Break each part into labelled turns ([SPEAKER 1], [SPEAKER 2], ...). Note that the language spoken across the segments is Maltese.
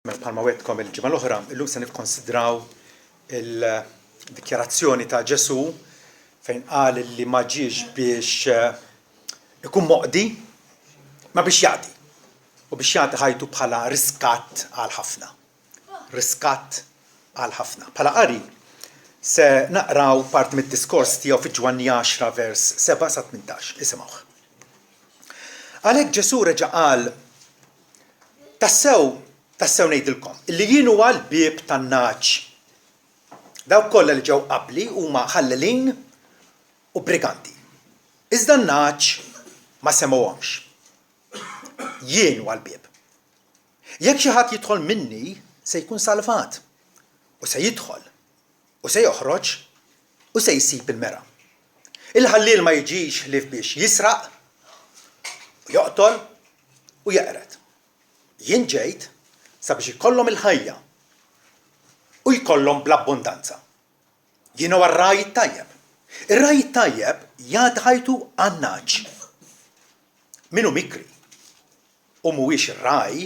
[SPEAKER 1] Bħalma wetkom il-ġimgħa l-oħra, illum se nikkonsidraw il-dikjarazzjoni ta' Ġesu fejn qal li ma ġiex biex ikun moqdi, ma biex jagħti. U biex jagħti ħajtu bħala riskatt għal ħafna. Riskatt għal ħafna. Bħala qari se naqraw parti mid-diskors tiegħu fi Ġwanni 10 vers 7 sa 18. Isimgħuh. Għalhekk Ġesu reġa' qal tassew ngħidilkom illi jien huwa l-bieb tan-naġġ. Dawk kollha li ġew qabli huma ħallelin u briganti. Iżda n-naġġ ma semgħuhomx. Jien huwa l-bieb. Jekk xi ħadd jidħol minni se jkun salvat u se jidħol u se joħroġ u se jsib il-mera. Il-ħallil ma jiġix ħlief biex jisraq u joqtol u jaqret. Jien ġejt sabiex ikollhom il-ħajja u jkollhom bl-abbundanza. Jien huwa r-raj tajjeb. Ir-raj tajjeb jagħti ħajtu għan-naġġ. Min hu mikri u mhuwiex ir-raj,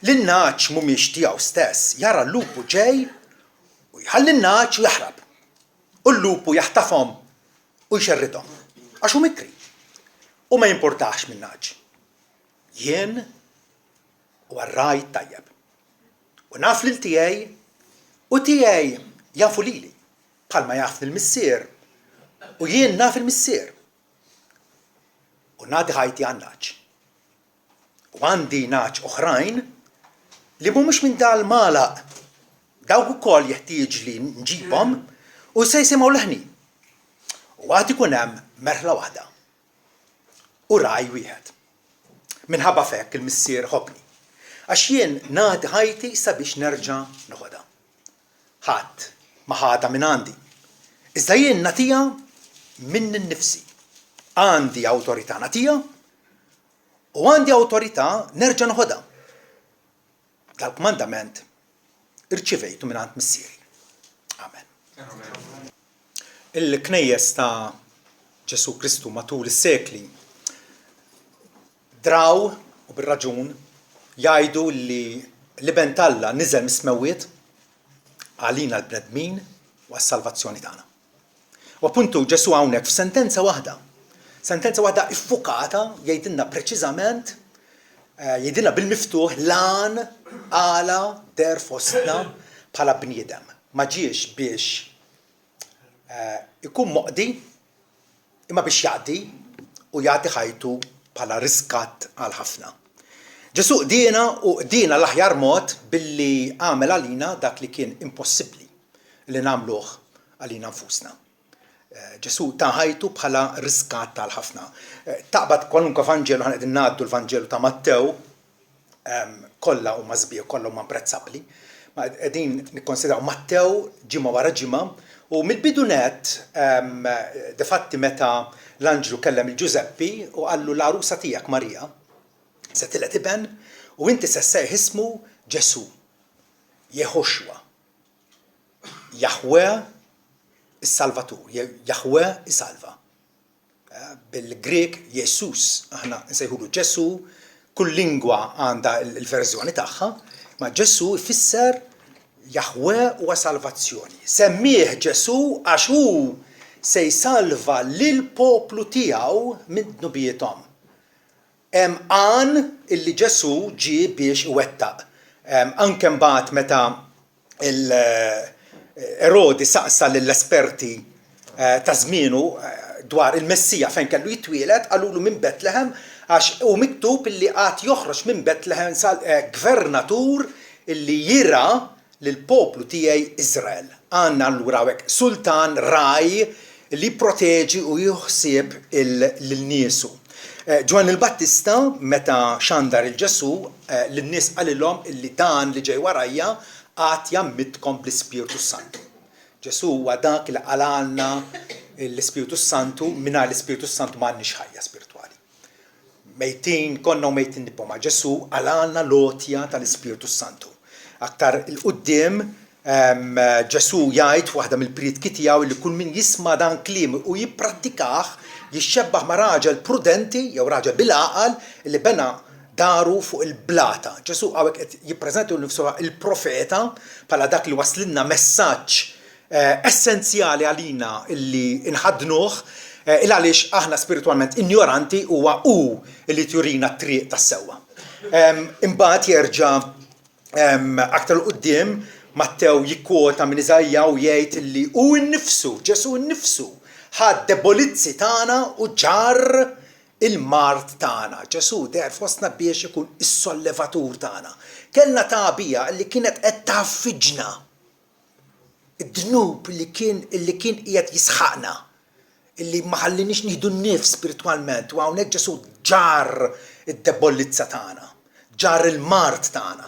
[SPEAKER 1] lin-naġġ mhumiex tiegħu stess jara l-lupu ġej u jħalli n-naġġ u jaħrab. U l-lupu jaħtafhom u jxerridhom għax hu mikri u ma jimpurtax min-naġġ. Jien huwa r-raj tajjeb. U naf lil tiegħi u tiegħi jafu lili bħalma jafni l-missier u jien naf il-missier. U nagħti ħajti għan-naġġ. U għandi naġġ oħrajn li mhumiex minn dal-magħlaq dawk ukoll jeħtieġ li nġibhom u se jsimgħu leħni. U għad ikun hemm merħla waħda u raj wieħed. Minħabba fekk il-missier ħobni. Għax jien nagħti ħajti sabiex nerġa' noħodha. Ħadd ma ħadha minn għandi. Iżda jien nagħtiha minn innifsi. Għandi awtorità nagħtiha u għandi awtorità nerġa' noħodha. Dal-kmandament irċivejtu minn għand missieri. Amen. Il-knejjes ta' Ġesu Kristu matul is-sekli draw u bir-raġun jgħidu li l-iben Alla niżel mis-smewwiet għalina l-bnedmin u għas-salvazzjoni tagħna. U appuntu Ġesu hawnhekk f'sentenza waħda iffukata jgħidilna preċiżament, jgħidilna bil-miftuħ lan għala der fostna bħala bniedem. Ma ġiex biex ikun moqdi imma biex jgħaddi u jagħti ħajtu bħala riskatt għal ħafna. Ġesu dina l-aħjar mod billi għamel għalina dak li kien impossibbli li nagħmluh għalina nfusna. Ġesu ta' ħajtu bħala riskat tal-ħafna. Taqbad kwalunkwe Vanġelu ħanqegħdin ngħaddu l-Vanġelu ta' Mattew kollha huma sbieħ, kollha huma prezzabbli. Ma qegħdin nikkonsidraw Mattew ġimgħa wara ġimgħa u mill-bidu nett difatti meta l-Anġlu kellem il-Ġuseppi u qallu l-għarusa tiegħek Marija se tilgħet iben u inti se ssejħ ismu Ġesu, Jehoxwa, Jahwe is-Salvatur, Jahwe isalva. Bil-Grek Jesus, aħna nsejħulu Ġesu, kull lingwa għandha l-verżjoni tagħha, ma Ġesu ifisser Jahwe huwa salvazzjoni. Semmih Ġesu għax hu se jsalva lil poplu tiegħu minn dnubijithom. Hemm għan illi Ġesu ġie biex iwettaq. Anke mbagħad meta Erodi saqsa lill-esperti ta' żmienu dwar il-Messija fejn kellu jitwieled qalulu minn Betlehem għax hu miktub illi qatt joħroġ minn Betlehem gvernatur illi jira lill-poplu tiegħi Iżrael. Għandna allura hawnhekk sultan raj li jipproteġi u joħsieb lil-niesu. Ġwan il-Battista meta xandar il-Ġesu lin-nies qalilhom illi dan li ġej warajja għad jammitkom bl-Ispiritu Santu. Ġesu huwa dak li qalalna l-Ispiritu Santu mingħajr l-Ispiritu Santu m'għandniex ħajja spiritwali. Mejtin konna u mejtin nibqgħu ma' Ġesu qalalna lotja tal-Ispiritu Santu. Aktar il-qudiem Ġesu jgħid waħda mill-pritki tiegħu li kull min jisma' dan kliem u jipprattikah jixxebbaħ ma' raġel prudenti jew raġel bil-għaqal li bena daru fuq il-blata. Ġesu għawek jippreżentu nifsu il-profeta bħala dak li waslilna messaġġ essenzjali għalina illi inħadnuh il-għaliex aħna spiritualment ignoranti huwa illi tjurina t-triq tas-sewwa. Imbagħad jerġa' aktar quddiem Mattew jikkwota minn Iżajja u jgħid illi nnifsu, Ġesu nnifsu ħad debolizzi tagħna u ġar il-mart tagħna. Ġesu der fostna biex ikun is-sollevatur tagħna. Kellna tabija li kienet qed taffiġna. Id-dnub li kien qiegħed jisħaqna, illi ma ħallinix nieħdu nnifs spiritualment u hawnhekk Ġesu ġar id-debolizza tagħna, ġar il-mart tagħna.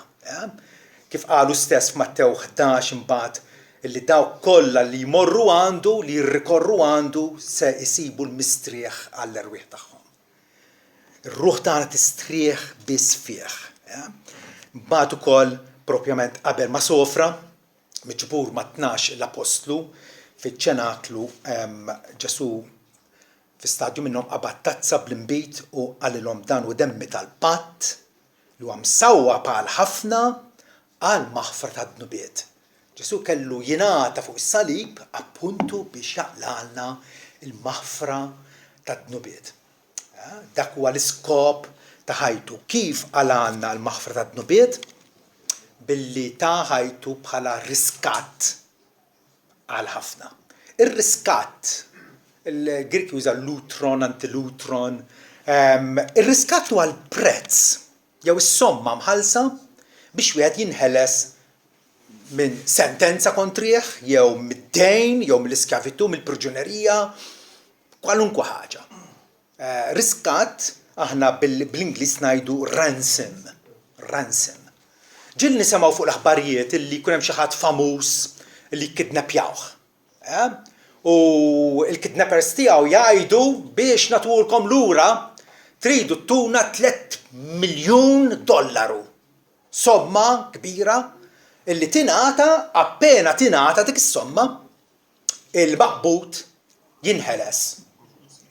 [SPEAKER 1] Kif qalu stess f'Mattew 11 imbagħad illi dawk kollha li jmorru għandu, li jirrikorru għandu se jsibu l-mistrieħ għall-erwieħ tagħhom. Ir-ruħ tagħna tistrieħ biss fih. Mbagħad ukoll propjament qabel ma sofra, miġbur ma' 12 l-apostlu fiċ-ċenaklu Ġesu fi stadju minnhom qabad tazza bl-inbit u qalilhom dan u demmi tal-patt li huwa msawwa bħal ħafna għal maħfra tad-dnubiet. Ġesu kellu jingħata fuq is-salib appuntu biex jaqlalna il-maħfra tad-dnubiet. Dak huwa l-iskop ta' ħajtu. Kif għalalna l-maħfra tad-dnubiet? Billi ta' ħajtu bħala riskatt għal ħafna. Ir-riskatt, il-Grik juża lutron, antilutron, ir-riskatt huwa l-prezz jew is-somma mħallsa biex wieħed jinħeles minn sentenza kontrih, jew mid-dejn, jew mill-iskavitu, mill-priġunerija, kwalunkwe ħaġa. Riskatt aħna bl-Ingliż ngħidu ransom. Ġiel nisimgħu fuq l-aħbarijiet illi jkun hemm xi ħadd famuż li jikkidnappjawh. U l-kidnappers tiegħu jgħidu biex nagħtulkom lura tridu tuna $3 miljun. Somma kbira illi appena tingħata dik is-somma il-maqbut jinħeles.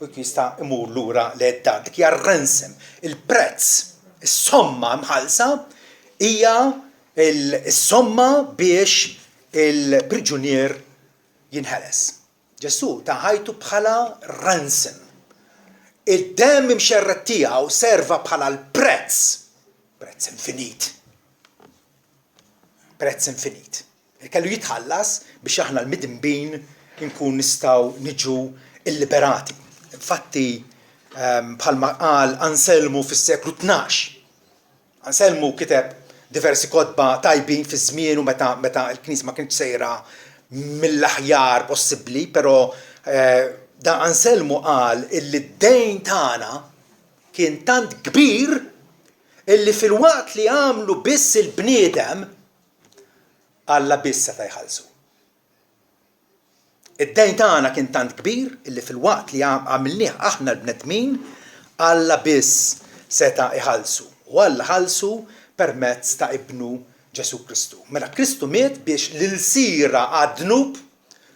[SPEAKER 1] U jista' imur lura l-edda dik hija ransom. Il-prezz, is-somma mħallsa hija is-somma biex il-priġunier jinħeles. Ġesu ta' ħajtu bħala ransom. Id-demm imxerret tiegħu serva bħala l-prezz. Prezz infinit. Prezz infinit. Kellu jitħallas biex aħna l-midinbin nkun nistgħu niġu illiberati. Infatti bħalma qal Anselmu fis-seklu 12. Anselmu kiteb diversi kotba tajbin fi żmienu meta l-Knisja ma kienx sejra mill-aħjar possibbli, però da Anselmu qal illi d-dejn tagħna kien tant kbir illi fil-waqt li għamlu biss il-bniedem Alla biss seta' jħallsu. Id-dejn tagħna kien tant kbir illi fil-waqt li għamilnieh aħna l-bnedmin Alla biss seta' jħallsu. U Alla ħallsu permezz ta' ibnu Ġesu Kristu. Mela Kristu miet biex l-sira għad-dnub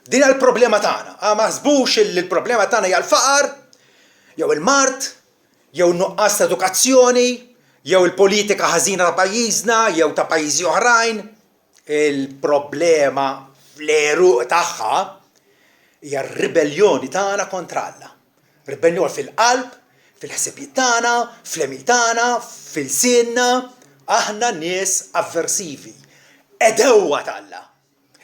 [SPEAKER 1] din l-problema tagħna. Ma ħsbux il-problema tagħna hija l-faqar, jew il-mart, jew nuqqas ta' edukazzjoni, jew il-politika ħażina ta' pajjiżna, jew ta' pajjiżi oħrajn. Il-problema fl-eruq tagħha hija r-ribelljoni tagħna kontra Alla. Ribelljoni fil-qalb, fil-ħsibijiet tagħna, fl-emiq tagħna, fil-sienna, aħna nies avversivi. Edewwa Alla.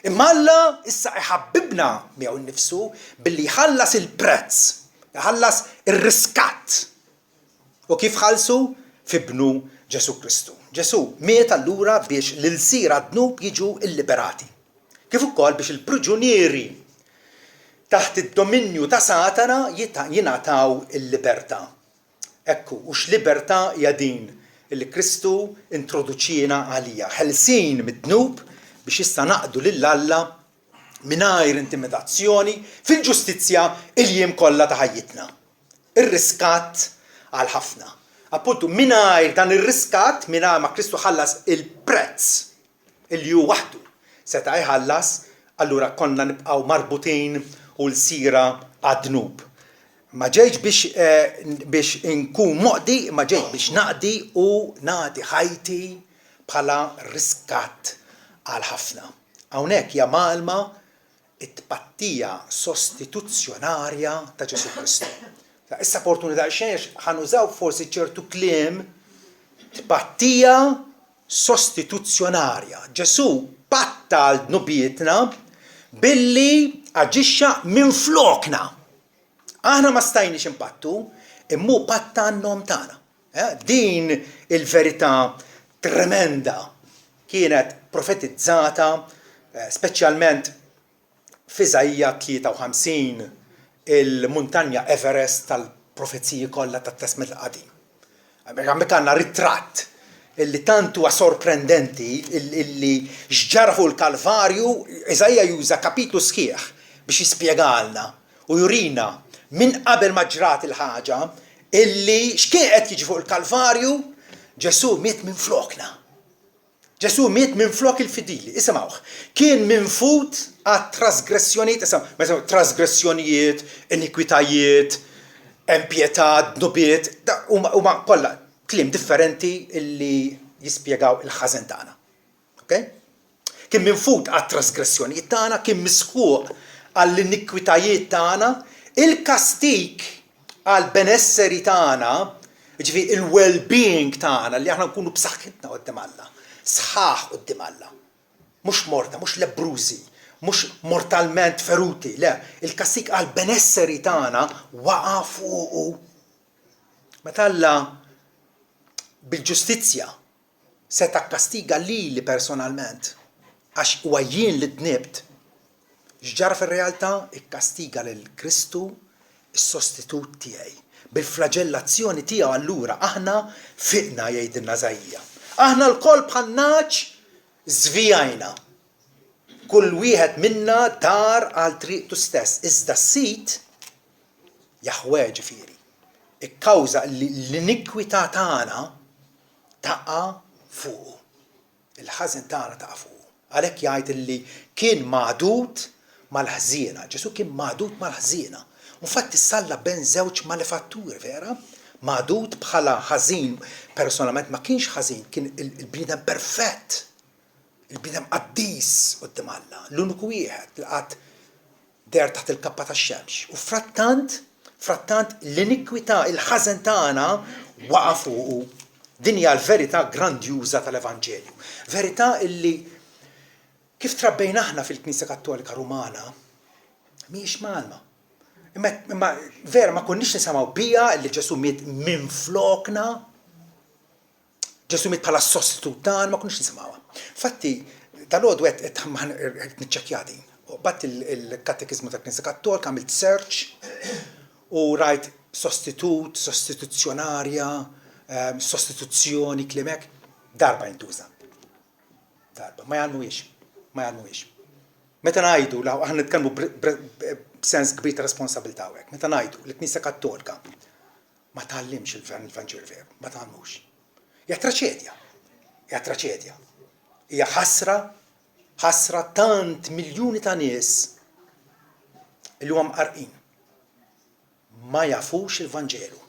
[SPEAKER 1] Imma Alla issa iħabbibna miegħu nnifsu billi jħallas il-prezz, jħallas ir-riskatt. U kif ħallsu? Fibnu Ġesu Kristu. Ġesu miet allura biex l-sira d-dnub jiġu illiberati. Kif ukoll biex il-priġunieri taħt id-dominju ta' Satana jingħataw il-libertà. Ekku, u x'libertà hija din illi Kristu introduċina għalija. Ħelsin mid-dnub biex issa naqdu lil Alla mingħajr intimidazzjoni fil-ġustizzja il-jiem kollha ta' ħajjitna. Ir-riskatt għal ħafna. Appuntu mingħajr dan ir-riskat, mingħajr ma Kristu ħallas il-prezz illi hu waħdu seta' jħallas, allura konna nibqgħu marbutin u l-sira għad-dnub. ma ġejġ biex inkun moqdi, ma ġejġ biex naqdi u nagħti ħajti bħala riskat għal ħafna. Hawnhekk hija malma it-tpattija sostituzzjonarja ta' Ġesu Kristu. Issa opportunità xejn ħanużaw forsi ċertu kliem tpattija sostituzzjonarja. Ġesu patta għal dnubietna billi aġixxa minn flokna. Aħna ma stajniex impattu, immu patta għan-nom tagħna. Din il-verità tremenda kienet profetizzata, speċjalment f'Iżajja 53, il-muntanja Everest tal-profezziji kollha tat-Testament il-Qadim. Hemmhekk għandna ritratt illi tantu huwa sorprendenti illi x'ġara fuq il-Kalvarju, Iżajja juża kapitlu sħiħ biex jispjegalna u jurina minn qabel ma ġrat il-ħaġa illi x'kien qed jiġi fuq il-Kalvarju, Ġesu miet minn flokna. Ġesu miet minn flok il-fidili. Isimgħu, kien minfut għat-trasgressjonijiet, trasgressjonijiet, inikwitajiet, impjetà, dnubiet, huma kollha kliem differenti illi jispjegaw il-ħażen tagħna. Okay? Kien minfut għat-trasgressjonijiet tagħna, kien misħuq għall-inikwitajiet tagħna, il-kastik għal-benesseri tagħna, ġifieri il-well-being tagħna li aħna nkunu b'saħħitna quddiem Alla, sħaħ quddiem Alla. Mhux morta, mhux lebbrużi, mhux mortalment feruti, le, il-kastik għal-benesseri tagħna waqa' fuqu. Meta Alla bil-ġustizzja se takkastiga lili personalment għax huwa jien li dnibt, x'ġara fir-realtà ikkastiga lil Kristu is-sostitut tiegħi. Bil-flagellazzjoni tiegħu allura aħna fiqna jgħidilna Żajja. Aħna l-koll bħal naċ żvijajna. Kull wieħed minna dar għal triqtu stess. Iżda s-sit Jaħwe ġifieri. Ikkawża li l-inikwità tagħna taqa' fuqu. Il-ħażin tagħna taqa' fuqu. Għalhekk jgħid li kien magħdud mal-ħżiena. Ġesu kien magħdud mal-ħżiena. Infatti salla ben żewġ malefatturi, vera? Magħdud bħala ħażin, personalment ma kienx ħażin, kien il-bniedem perfett. Il-bniedem qaddis quddiem Alla, l-uniku wieħed li qatt der taħt il-kappa tax-xemx. U frattant l-inikwità, il-ħażen tagħna waqa' fuqu. Din hija l-verità grandjuża tal-Evanġelju. Verità illi kif trabbejna aħna fil-Knisja Kattolika Rumana mhijiex malma. Imma vera ma konniex nisimgħu biha li Ġesu miet minn flokna, Ġesu miet bħala sostitut tagħna, ma konniex nisimgħuha. Infatti dalgħodu qed niċċekkja din. Batt il-Katekizmu tal-Knisja Kattolika għamilt search u rajt sostitut, sostituzzjonarja, sostituzzjoni, klimek, darba jintuża. Darba, ma jgħalmuhiex. Meta ngħidu aħna nitkellmu b'sens kbir ta' responsabilità hekk. Meta ngħidu li l-Knisja Kattolika ma tgħallimx il-Vanġel veru, ma tagħmlux. Hija traċedja. Hija ħasra tant miljuni ta' nies li huma mqarqin. Ma jafux il-Vanġelu.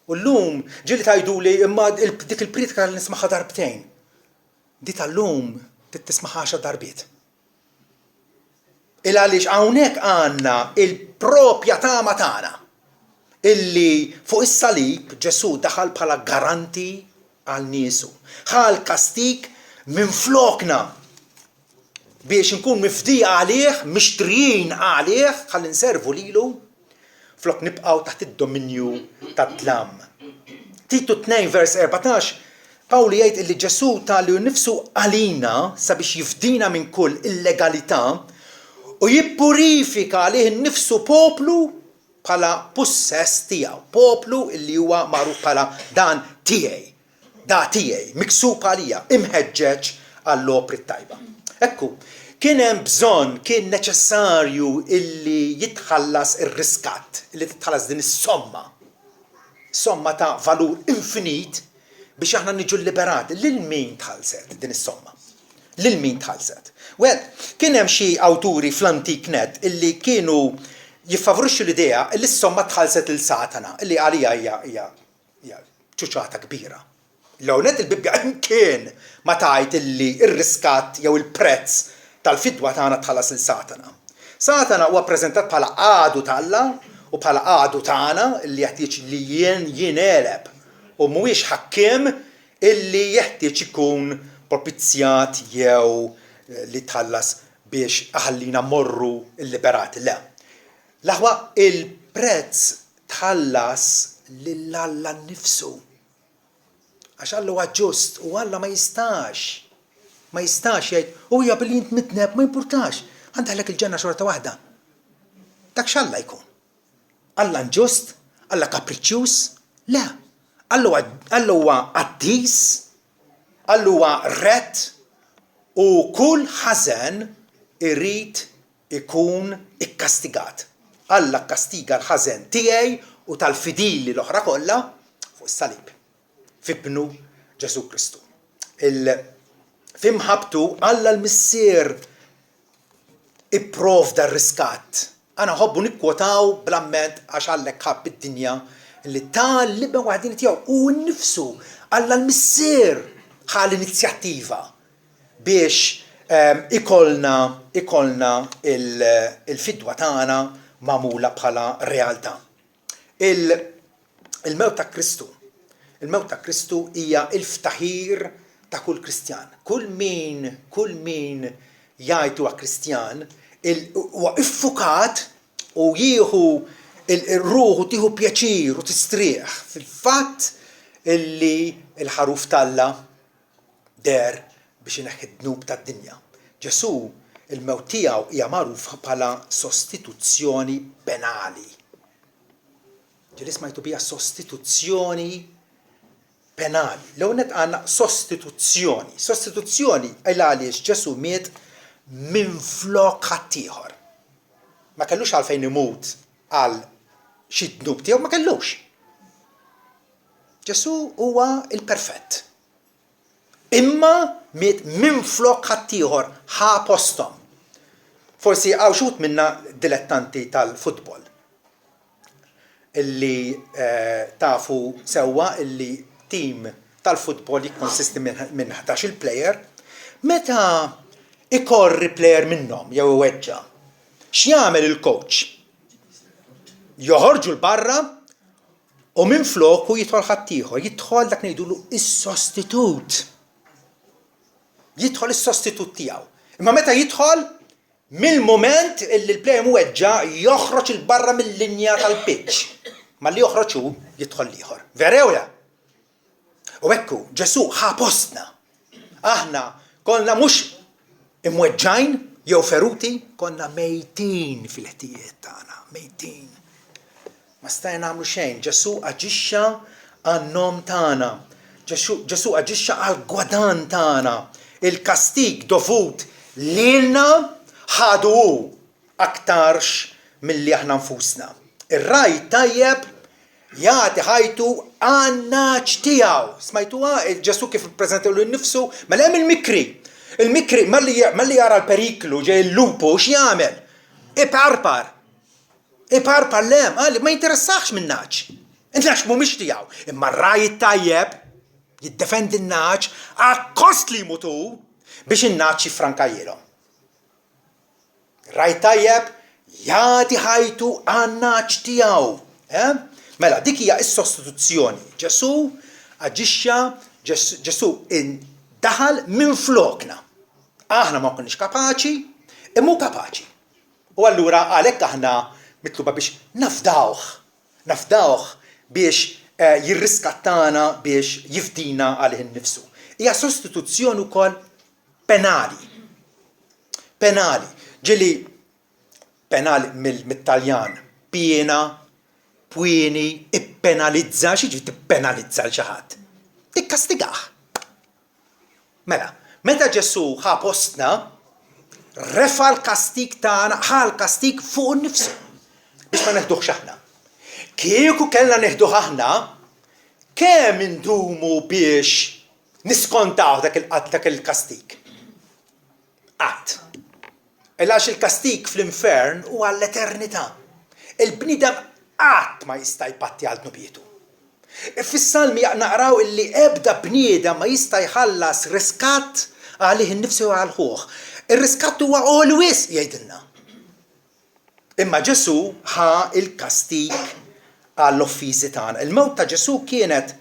[SPEAKER 1] U llum ġieli tgħiduli imma dik il-pritika li nismaħħa darbtejn. Di tal-lum tismaħħa 10 darbiet. Il-għaliex hawnhekk għandna il-propjatà tagħna illi fuq is-salib Ġesu daħal bħala garanti għal niesu. Ħal kastik minn flokna biex nkun mifdija għalih, mixtrijin għalih, ħalli nservu lilu flok nibqgħu taħt id-dominju tat-tlam. Titu 2 vers 14 Pawli jgħid illi Ġesu tali nnifsu għalina sabiex jifdina minn kull illegalità u jippurifika għalih nnifsu poplu bħala possess tiegħu, poplu illi huwa magħruf bħala dan tiegħi, miksub għalija, imħeġġeġ għall-opri tajba. Ekku, kien hemm bżonn, kien neċessarju illi jitħallas ir-riskatt, illi titħallas din is-somma ta' valur infinit biex aħna niġu liberati. Lil min tħallset din is-somma? Lil min tħallset? Well, kien hemm xi awturi fl-antik net illi kienu jiffavorixxu l-idea li s-somma tħallset lil Satana, li għalija hija ċuċata kbira. L-għonet il-Bibja kien ma tajt illi ir-riskat jew il-prezz tal-fidwa tagħna tħallas lil Satana. Satana huwa ppreżentat bħala għadu tal-Alla u bħala għadu tagħna li jeħtieġ li jineleb u mhuwiex ħakkiem illi jeħtieġ ikun propizzjat jew li tħallas biex aħallina morru il-liberati. Le. L-aħwa il-prezz tħallas lill-Alla nnifsu. Għax Alla huwa ġust u Alla ma jistax jgħid u hija billi int mitneb ma jimpurtax. Għandek il-ġenna xorta waħda. Dak x'Alla jkun. Alla ġust, Alla kapriċċjuż, le. Alla huwa qaddis, Alla huwa rett u kull ħażen irid ikun ikkastigat. Alla kkastiga l-ħażen tiegħi u tal-fidili l-oħra kollha fuq is-salib. Fibnu Ġesu Kristu. Fimħabtu Alla l-Missier ipprovda r-riskat. Għana ħobbu nikkwotaw bl-amment għax Allek ħabb id-dinja li tal-liba waħdin tiegħu u nnifsu Alla l-Missier ħal inizjattiva biex ikolna il-fidwa tagħna magħmula bħala realtà. Il-mewt ta' Kristu. Il-mewt ta' Kristu hija il-ftaħir ta' kull Kristjan. Kull min jgħid huwa Kristjan huwa iffukat u jieħu il-ruħu tieħu pjaċir u tistrieħ fil-fatt illi il-ħaruf talla der biex ineħħi d-dnub tad-dinja. Ġesu il-mewt tiegħu hija magħrufa bħala sostituzzjoni penali. Ġieli smajtu biha sostituzzjoni penali. L-ewwel għandna sostituzzjoni. Sostituzzjoni għaliex Ġesu miet minflok ħaddieħor. Ma kellux għalfejn imut għal xi dnub tiegħu ma kellux. Ġesu huwa il-perfett. Imma miet minflok ħaddieħor ħa posthom. Forsi hawn xut minna dilettanti tal-futbol illi tafu sewwa illi tim tal-futbol jikkonsisti minn 11 plejer, meta ikorri plejer minnhom jew iweġġa. X'jagħmel il-coach? Joħorġu l-barra u minfloku jidħol ħaddieħor, jidħol dak ngħidulu is-sostitut. Jidħol is-sostitut tiegħu. Imma meta jidħol mill-moment illi l-plejer mweġġa joħroġ il-barra mill-linja tal-pitch. Ma li joħroġ hu jidħol ieħor. Verew le? U hekk Ġesu ħa postna. Aħna konna mhux imweġġajn jew feruti, konna mejtin fil-ħtijiet tagħna, mejtin. Ma stajna nagħmlu xejn. Ġesu aġixxa għan-nom tagħna. Ġesu aġixxa għall-gwadan tagħna. Il-kastig dovut lilna ħadu aktarx milli aħna nfusna. Ir-raj tajjeb jagħti ħajtu għan-naċ tiegħu. Smajtuha Ġesu kif ippreżentaw lil nnifsu, mela hemm il-mikri. Il-mikri malli jara l-periklu ġej il-lupu x'jagħmel? Iparpar lem, għalli ma jinteressax min-naċ. In-naċ mhumiex tiegħu. Imma r-raj tajjeb jiddefendi n-naċ għakkost li jmutu biex in-naċ jiffrankajjilhom. Raj tajjeb jagħti ħajtu għan-naċ tiegħu. Mela, dik hija s-sostituzzjoni. Ġesu aġixxa, Ġesu indaħal minn flokna. Aħna ma konniex kapaċi, imma kapaċi. U allura għalhekk aħna mitluba biex nafdawh biex jirriskattana biex jifdina għalih innifsu. Hija sostituzzjoni wkoll penali. Ġieli penali mill-Taljan piena, pwieni, ippenalizza, xi tippenalizza l xi ħadd. Tikkastigah. Mela, meta Ġesu ħa postna, refa l-kastig tagħna, ħa l-kastig fuq innifsu biex ma neħduhx aħna. Kieku kellna neħduh aħna, kemm indumu biex niskontaw dak il-kastig. Qatt. Għax il-kastig fl-infern huwa l-eternità. Il-bniedem qatt ma jista' jpatti għal dnubietu. Fis-Salmi naqraw illi ebda bniedem ma jista' jħallas riskatt għalih innifsu għal ħuħ. Ir-riskatt huwa always jgħidilna. Imma Ġesu ħa il-kastik għall-offiżi tagħna. Il-mewt ta' Ġesu kienet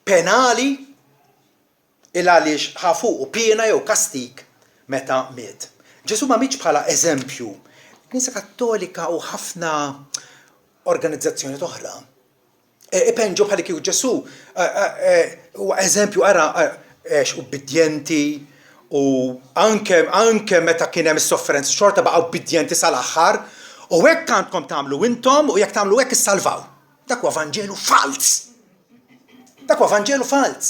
[SPEAKER 1] penali il għaliex ħa fuq pena jew kastik meta miet. Ġesu ma mitx bħala eżempju. Knisja Kattolika u ħafna organizzazzjoni oħra ipenġu bħalik kieku Ġesu huwa eżempju ara ubbidjenti u anke meta kien hemm is-sofferenza xorta baqgħu ubbidjenti sal-aħħar u hekk għandkom tagħmlu intom u jekk tagħmlu hekk issalvaw. Dak huwa Vanġelu fals. Dak huwa Vanġelu fals.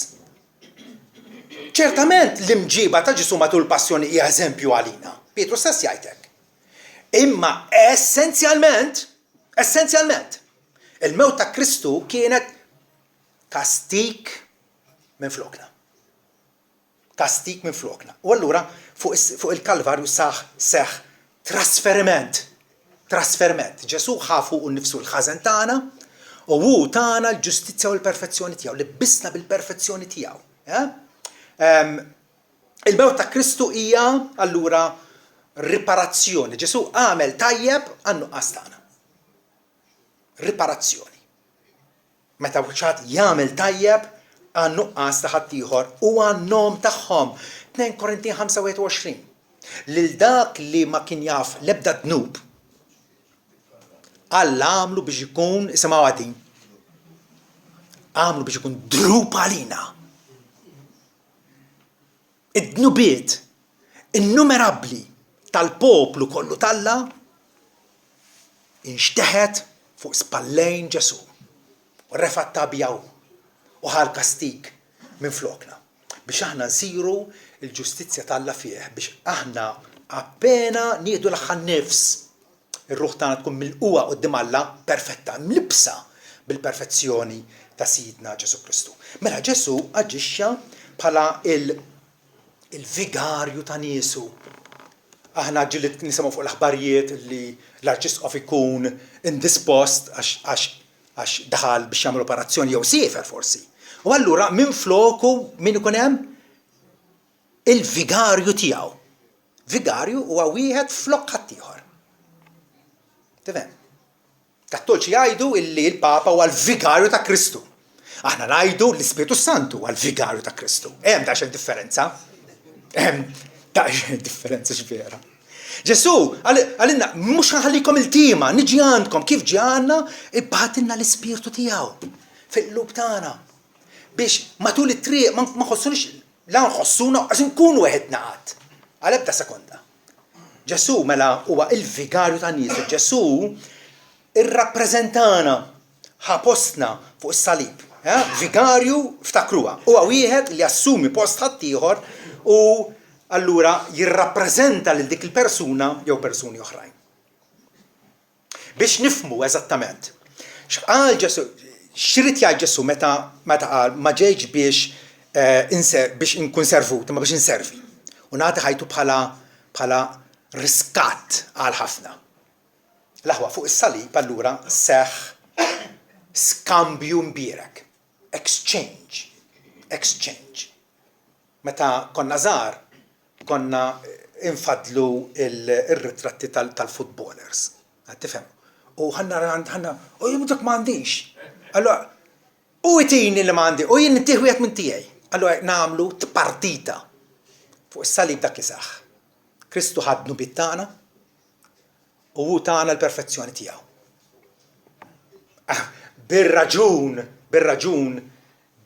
[SPEAKER 1] Ċertament l-imġiba ta' Ġesu matul passjoni hija eżempju għalina. Pietru stess jgħidlek. Imma essenzjalment, il-mewt ta' Kristu kienet kastik minn flokna. Kastik minn flokna. U allura fuq il-Kalvarju seħ trasferiment. Ġesu ħafu u nnifsu l-ħażen tagħna u hu tagħna l-ġustizzja u l-perfezzjoni tiegħu, li bissna bil-perfezzjoni tiegħu. Il-mewt ta' Kristu hija allura riparazzjoni. Ġesu għamel tajjeb għan-nuqqas tagħna. Riparazzjoni. Meta ċaħat jagħmel tajjeb għan-nuqqas ta' ħaddieħor u għan-nom tagħhom. 2 Korinti 25. Lil dak li ma kien jaf l-ebda dnub Alla għamlu biex ikun isimgħu għadin. Għamlu biex ikun drub għalina. Id-dnubiet innumerabbli tal-poplu kollu talla inxteħet fuq spallejn Ġesu u refatta bjaw u ħal kastik minn flokna biex aħna nsiru il-ġustizzja talla fih biex aħna appena nieħdu l-aħħar nifs ir-ruħ tagħna tkun milquha quddiem Alla perfetta, mlibsa bil-perfezzjoni ta' Sidna Ġesu Kristu. Mela Ġesu aġixxa bħala il-vigarju ta' niesu. Aħna ġilit nisimgħu fuq l-aħbarijiet li l-arċisqof ikun indispost għax daħal biex jagħmel operazzjoni jew siefer forsi. U allura minn floku min ikun hemm il-vigarju tiegħu. Vigarju huwa wieħed flok ħaddieħor. Tifhem? Kattolċi jgħidu illi l-Papa huwa l-vigarju ta' Kristu. Aħna ngħidu l-Ispiritu Santu huwa l-vigarju ta' Kristu. Hemm daqsxejn differenza. Differenza x'vera. Ġesu għalinna mhux ħallikom il-tima, niġi għandkom kif ġi għandna ibbatilna l-Ispirtu tiegħu fil-qlub tagħna biex matul it-triq ma ħossunix la nħossuna għax nkunu weħedna qatt. Għal ebda sekonda. Ġesu mela huwa il-vigarju tan-nies. Ġesu irrappreżentana ħapostna fuq is-salib. Vigarju ftakruha. Huwa wieħed li assumi post ħaddieħor u allura jirrappreżenta lil dik il-persuna jew persuni oħrajn. Biex nifhmu eżattament x'qal Ġesu, x'rid jgħid Ġesu meta qal ma ġejx biex inkun servut, ma biex inservi. U nagħti ħajtu bħala riskatt għal ħafna. L-aħwa fuq is-salib allura seħħ skambju mbierek. Exchange. Meta konna żgħar konna infadlu il-ritratti tal-footballers. Tifhem? U ħanna u jimdak m'għandix. Allora u itini li m'għandi u jien nittieħu wieħed minn tiegħi. Allora nagħmlu partita fuq is-salib dak isaħ. Kristu ħadnu bit-tagħna u hu tagħna l-perfezzjoni tiegħu. Bir-raġun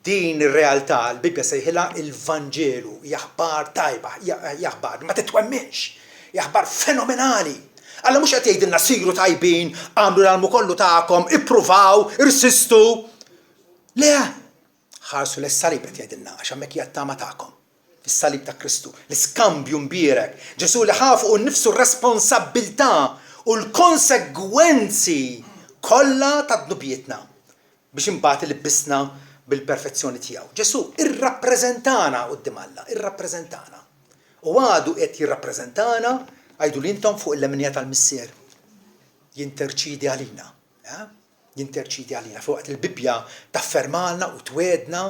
[SPEAKER 1] din ir-realtà l-Bibja sejħilha il-Vanġelu, jaħbar tajba, jaħbar ma titwemminx, jaħbar fenomenali. Alla mhux qed jgħidilna siru tajbin, għamlu l-almu kollu tagħkom, ippruvaw, irsistu. Le, ħarsu l-salib qed jgħidilna għax hemmhekk hija t-tama tagħkom. Is-salib ta' Kristu, l-iskambju mbierek. Ġesu li ħafu nnifsu r-responsabbiltà u l-konsegwenzi kollha ta' dnubietna biex imbagħad ilbisna bil-perfezzjoni tiegħu. Ġesu irrappreżentana quddiem Alla, irrappreżentana. U għadu qed jirrappreżentana għajdu li intom fuq il-leminija tal-missier. jinterċidi għalina. Jinterċidi għalina. Fuq il-Bibja taffermalna u twedna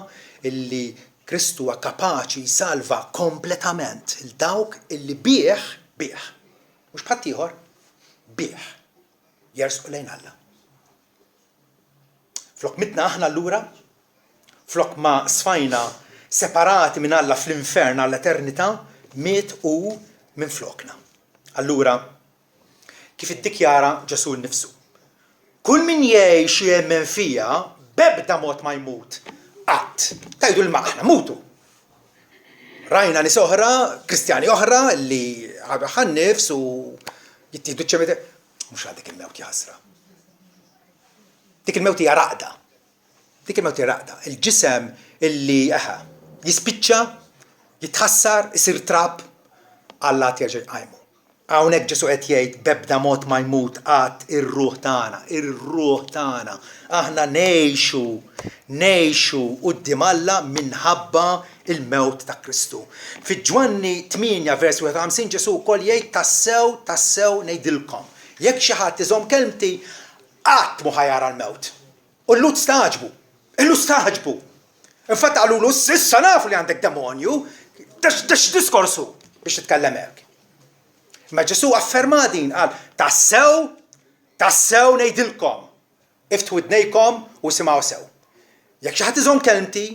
[SPEAKER 1] illi Kristu huwa kapaċi jsalva kompletament il-dawk illi bih, mhux bħadd ieħor, bih jersqu lejn Alla. Flok mitna aħna allura, flok ma sfajna separati minn Alla fl-infern għall-eternità, miet u minn flokna. Allura, kif iddikjara Ġesu nnifsu. Kull min jgħix jemmen fija, bebda mod ma jmut. Qatt, tajdu l-maħna, mutu. Rajna nis oħra, kristjani oħra, li ħabħan nifs u jittieħdu ċemete. Mux għadik il-mewt jħasra. Dik il-mewt hija raqda. Dik il-mewt hija raqda. Il-ġisem illi jispiċċa, jitħassar, isir trab, Alla tjerġa' jqajmu. Hawnhekk Ġesu qed jgħid bebda mod ma jmut qatt ir-ruħ tagħna. Aħna ngħixu quddiem Alla minħabba il-mewt ta' Kristu. Fi Ġwanni 8 vers 51 Ġesu wkoll jgħid tassew ngħidilkom. Jekk xi ħadd iżomm kelmti qatt mu ħajara l-mewt. U l-lut staħġbu. Infatti qalulu issa nafu li għandek demonju, dax diskorsu biex titkellem hekk. Ma Ġesu affermadin qal tassew ngħidilkom. Iftħu widnejkom u simgħu sew. Jekk xi ħadd iżomm kelmti,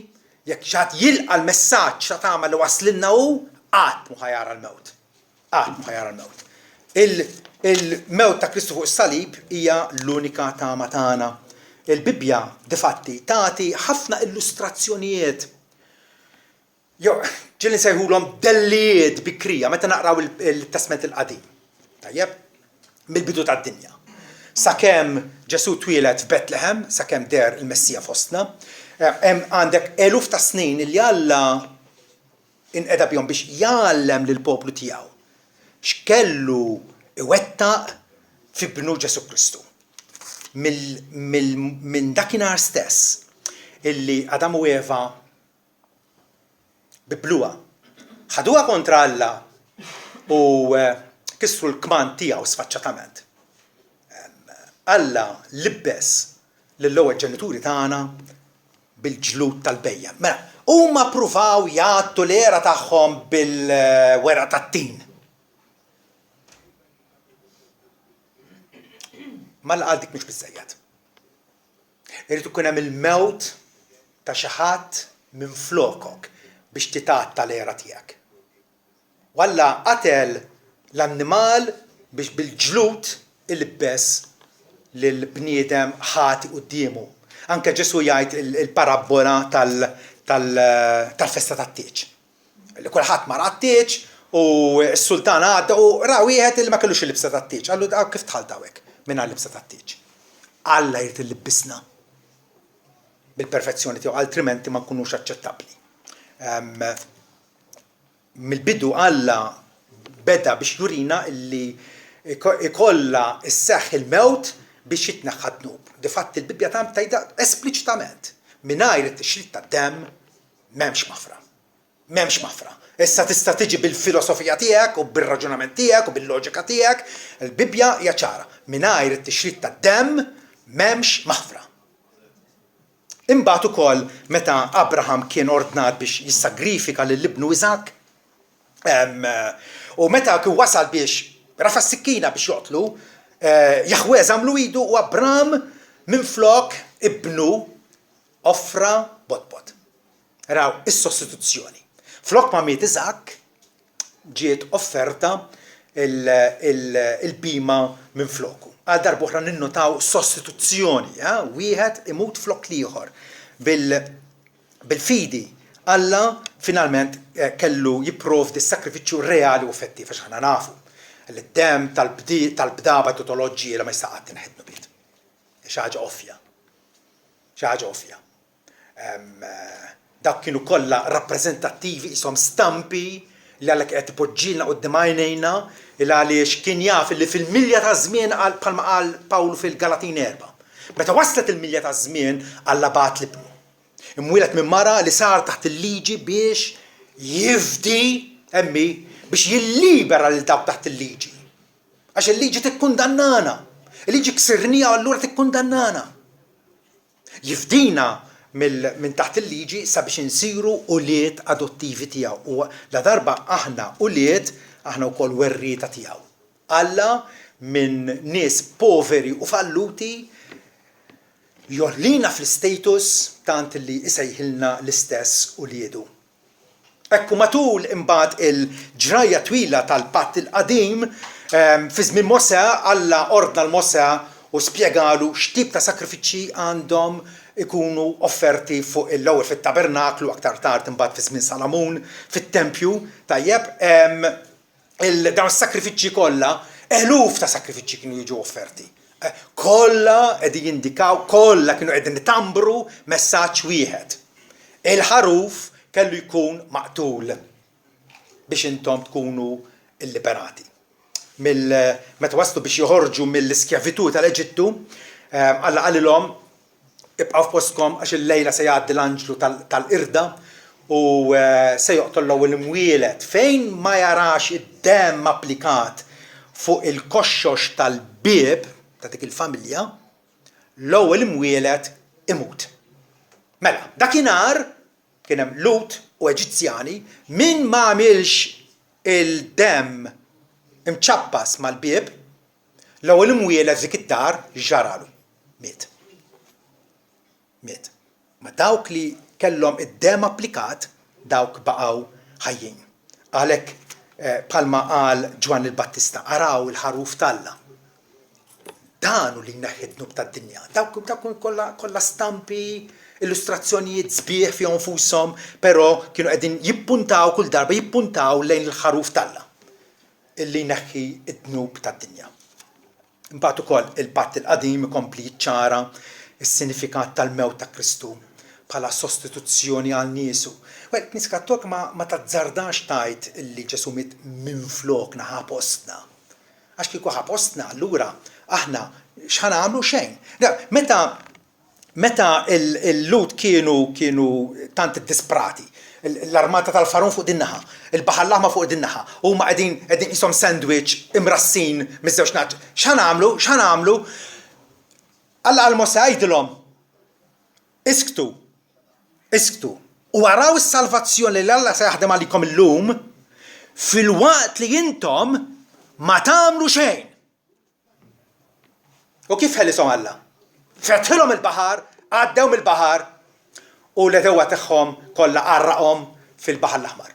[SPEAKER 1] jekk xi ħadd jilqa' l-messaġġ ta' tagħmel li waslinna hu, qatt mu ħajara l-mewt. Il-mewt ta' Kristu fuq is-salib hija l-unika tama tagħna. Il-Bibja difatti tagħti ħafna illustrazzjonijiet. Ġilli nsejħulhom dellijiet bikrija meta naqraw il-Testament il-Qadim. Tajjeb, mill-bidu tad-dinja. Sakemm Ġesu twieled f'Betlehem, sakemm der il-Messija fostna, għandek eluf ta' snin li Alla inqeda bihom biex jgħallem lill-poplu tiegħu x'kellu iwettaq fi bnu Ġesu Kristu. Minn dakinhar stess illi Adam u Eva bibluha, ħaduha kontra Alla u kisru l-kman tiegħu sfaċċatament. Alla libbes lill-ewwel ġenituri tagħna bil-ġlud tal-bejjem. Mela, huma pruvaw jagħtu l-era tagħhom bil-wera tat-tin. Ma l dik mhux biżżejjed. Irid ikun hemm il-mewt ta' xi ħadd minn flokok biex titatta l-era tiegħek. Walla qatel l-annimal biex bil-ġlud il-bess lill-bniedem ħati qudiemu. Anke Ġesu jgħid il-parabola tal-festa tat-tieġ. Kulħadd mara t-tieġ u s-sultan għadda u ra wieħed li ma kellux il-libsa tat-tieġ. Qallu kif tħalta hekk mingħajr libsa tat-tieġ. Alla jrid illibbisna bil-perfezzjoni tiegħu, altrimenti ma nkunux aċċettabbli. Mill-bidu Alla beda biex jurina illi ikolla isseħħ il-mewt biex jitneħħa d-dnub. Difatti il-Bibja tgħidha espliċitament. Mingħajr it-tixrid tad-demm m'hemmx mafra. Issa tista' tiġi bil-filosofija tiegħek u bir-raġunament tiegħek u bil-loġika tiegħek, il-Bibja hija ċara. Mingħajr it-tixrid tad-demm m'hemmx mafra. Imbagħad ukoll meta Abraham kien ordnat biex jissagrifika lill-ibnu Iżak, u meta kien wasal biex rafa s-sikkina biex joqtlu, Jaħwe żamlu idu u Abram minflok ibnu offra botbot. Raw is-sostituzzjoni. Flok ma miet Iżak ġiet offerta il-bima minn floku. Għal darbohra ninnotaw sostituzzjoni, wieħed imut flok liħor. Bil-fidi, Alla finalment kellu jipprovdi s-sakrifiċċju reali u effettiv, għax ħana nafu. L-dem tal-bdaba totoloġija li ma jistaqat tinħednu bit. Xaġa offja. Dak kienu kollha rappreżentattivi isom stampi li għalek qed ipoġġilna quddiem għajnejna il għaliex kien jaf li fil-milja ta' żmien bħalma qal Pawlu fil-Galatin 4. Meta waslet il-milja ta' żmien Alla bat l-ibnu. Imwieled minn mara li sar taħt il-liġi biex jifdi biex jillibera lil dawk taħt il-liġi. Għax il-liġi tikkundannana. Il-liġi ksirnija u allura tikkundannana. Jifdina minn taħt il-liġi sabiex insiru uliet adottivi tiegħu. U la darba aħna uliet, aħna wkoll werrieta tiegħu. Alla minn nies poveri u falluti jollina fl-status tant li isejħilna l-istess uliedu. Ekku matul imbagħad il-ġrajja twila tal-patt il-qadim fi żmien Mosè Alla ordna l-Mosè u spjegalu x'tip ta' sakrifiċċji għandhom ikunu offerti fuq l-ewwel fit-tabernaklu aktar tard imbagħad fi żmien Salamun fit-tempju tajjeb dawn is-sakrifiċċji kollha eluf ta' sakrifiċċji kienu jiġu offerti. Kollha qegħdin jindikaw, kollha kienu qegħdin itambru messaġġ wieħed. Il-ħaruf kellu jkun maqtul biex intom tkunu illiberati. Meta waslu biex joħorġu mill-iskjavitu tal-Eġittu, Alla qalilhom ibqgħu f'postkom għax il-lejla se jgħaddi l-anġlu tal-qirda u se joqtollu l-imwieled fejn ma jarax id-demm applikat fuq il-koxxox tal-bieb ta' dik il-familja, l-ewwel imwieled imut. Mela, dakinhar kien hemm Lut u Eġizzjani min ma għamilx il-demm imċappas mal-bieb, l-ewwel imwieled dik id-dar ġaralu. Miet. Ma dawk li kellhom id-demm applikat, dawk baqgħu ħajjin. Għalhekk bħalma qal Ġwan il-Battista, araw il-ħaruf talla. Danu li neħidnu tad-dinja. Dawk kollha stampi, illustrazzjonijiet sbieħ fihom fushom, però kienu qegħdin jippuntaw kull darba jippuntaw lejn il-ħaruf talla illi neħħi id-dnub tad-dinja. Imbagħad ukoll il-patt il-qadim ikompli jiċċara is-sinifikat tal-mewt ta' Kristu bħala sostituzzjoni għal niesu. Nies Kattolika ma tazzardax tajt illi Ġesu miet minflokna ħapostna. Għax kieku ħapostna allura aħna x'ħanagħmlu xejn. Meta il-Lut kienu tant disprati, l-armata tal-Farun fuq din-naħa, il-Baħar l-Aħmar fuq din-naħa, huma qegħdin qishom sandwich imrassin miż-żewġ naħat. X'ħanagħmlu? Alla għal-Mosè jgħidilhom isktu u waraw is-salvazzjoni li Alla se jaħdem għalikom illum fil-waqt li intom ma tagħmlu xejn. U kif ħelishom Alla? Fetħilhom il-baħar, għaddew mill-baħar u l-edewa tagħhom kollha għarraqhom fil-Baħar l-Aħmar.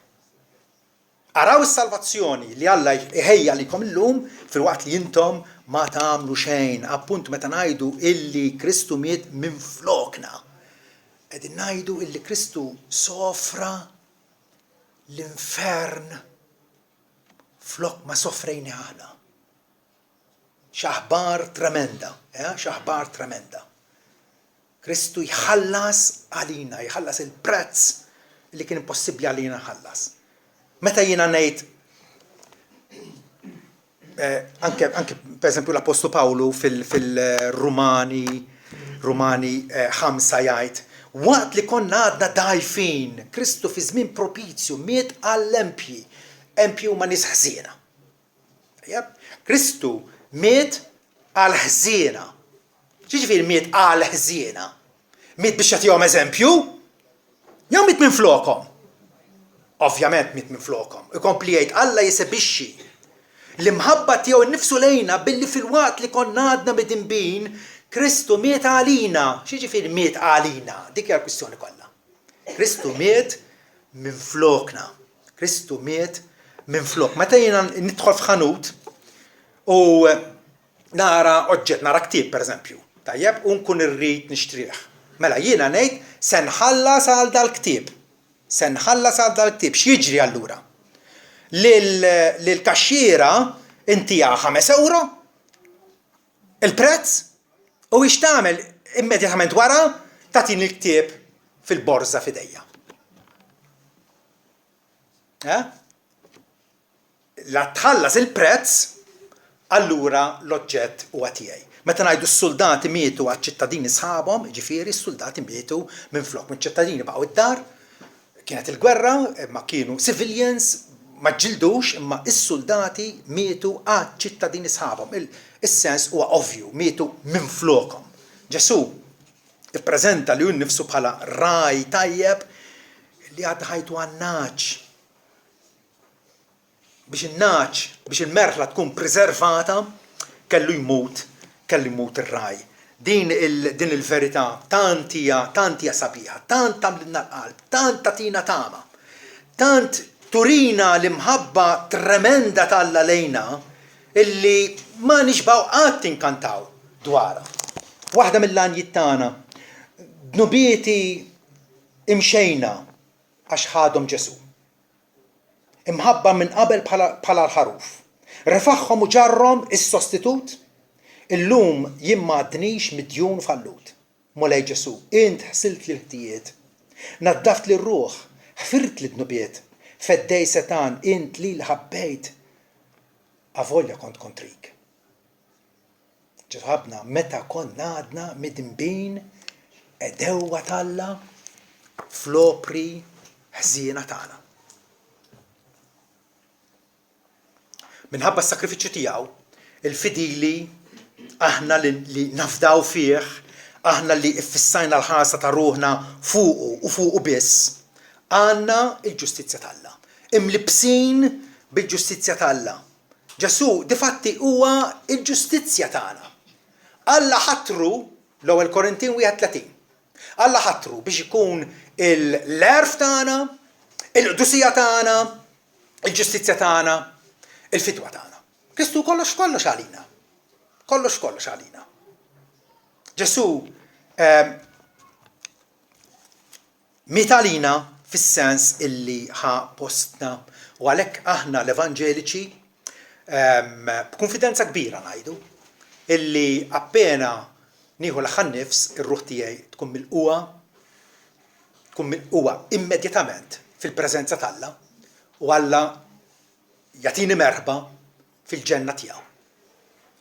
[SPEAKER 1] Araw is-salvazzjoni li Alla jħejja għalikom illum fil-waqt li intom ma tagħmlu xejn. Appunt meta ngħidu illi Kristu miet minflokna. Qegħdin ngħidu illi Kristu sofra l-infern flok ma sofrejni aħna. Xaħbar tremenda, xaħbar tremenda. Kristu jħallas għalina, jħallas il-prezz li kien impossibbli għalina ħallas. Meta jiena ngħid anke per esempio l-Apostolu Pawlu fil-Rumani 5 jgħid waqt li konna għadna dajfin, Kristu fi żmien propizju miet għall-empji, empji huma nies ħżiena. Kristu miet għal-ħżiena. Ġifieri miet għal-ħżiena? Miet biex jagħtihom eżempju? Jew miet minn flokhom? Ovvjament miet minn flokhom. Ikompli jgħid Alla jisebixxi l-imħabba tiegħu nnifsu lejna billi fil-waqt li konna għadna midinbin Kristu miet għalina. X'jiġifieri miet għalina? Dik hija l-kwistjoni kollha. Kristu miet minn flokna. Kristu miet minn flok. Meta jiena nidħol f'ħanut u nara oġġett, nara ktieb pereżempju, tajjeb, u nkun irrid nixtrih. Mela jiena ngħid se nħallas għal dal-ktieb. Se nħallas għal dal-ktieb. X'jiġri allura? Lil-kaxxiera intiha 5 euro il-prezz u ix tagħmel immedjatament wara tagħtini l-ktieb fil-borża f'idejja. La tħallas il-prezz allura l-oġġett huwa tiegħi. Meta ngħidu s-soldati mietu għaċ-ċittadini sħabhom, ġifieri s-soldati mietu minflok minn ċittadini baqgħu id-dar, kienet il-gwerra, ma kienu civilians, ma ġildux imma is-soldati mietu għad ċittadini sħabhom. Is-sens huwa ovvju, mietu minn flokhom. Ġesu ippreżenta li hu nnifsu bħala raj tajjeb li għad ħajtu għan-naċ. Biex il-merħla tkun preservata, kellu jmut ir-raj. Din il-verità tantija sabiħa, tant tamlilna l-qalb, tant tatina tama, tant turina l-imħabba tremenda talla lejna illi ma nixbaw qatt inkantaw dwarha. Waħda mill-għanjiet tagħna, dnubieti imxejna għax ħadhom Ġesu. Imħabba minn qabel bħala l-ħaruf. Refaħħom u ġarrom is-sostitut, illum jien m'għadniex midjun fallut. Mulej Ġesu, int ħsilt li l-ħtijiet, naddaft li r-ruħ, ħfirt li d-nubiet, feddej setan int li l-ħabbejt, avolja kont kontrik. Ġerħabna meta konna għadna midinbin edewa talla flopri ħżiena tagħna. Minħabba s-sakrifiċċju tiegħu, il-fidili, aħna li nafdaw fih, aħna li iffissajna l-ħarsa ta' ruħna fuqu biss, għandna il-ġustizzja talla. Imlibsin bil-ġustizzja talla. Ġesu difatti huwa il-ġustizzja tagħna. Alla ħatru l-ewwel Korintin 1:30. Alla ħatru biex ikun l-erf tagħna, il-qdusija tagħna, il-ġustizzja tagħna, il-fitwa tagħna. Kristu kollox għalina. Kollox għalina. Ġesu mitalina fis-sens illi ħa postna u għalhekk aħna l-evanġeliċi b'konfidenza kbira ngħidu illi appena nieħu l-aħħar nifs ir-ruħ tiegħi tkun milquwa immedjatament fil-preżenza talla u Alla jagħtini merħba fil-ġenna tiegħu.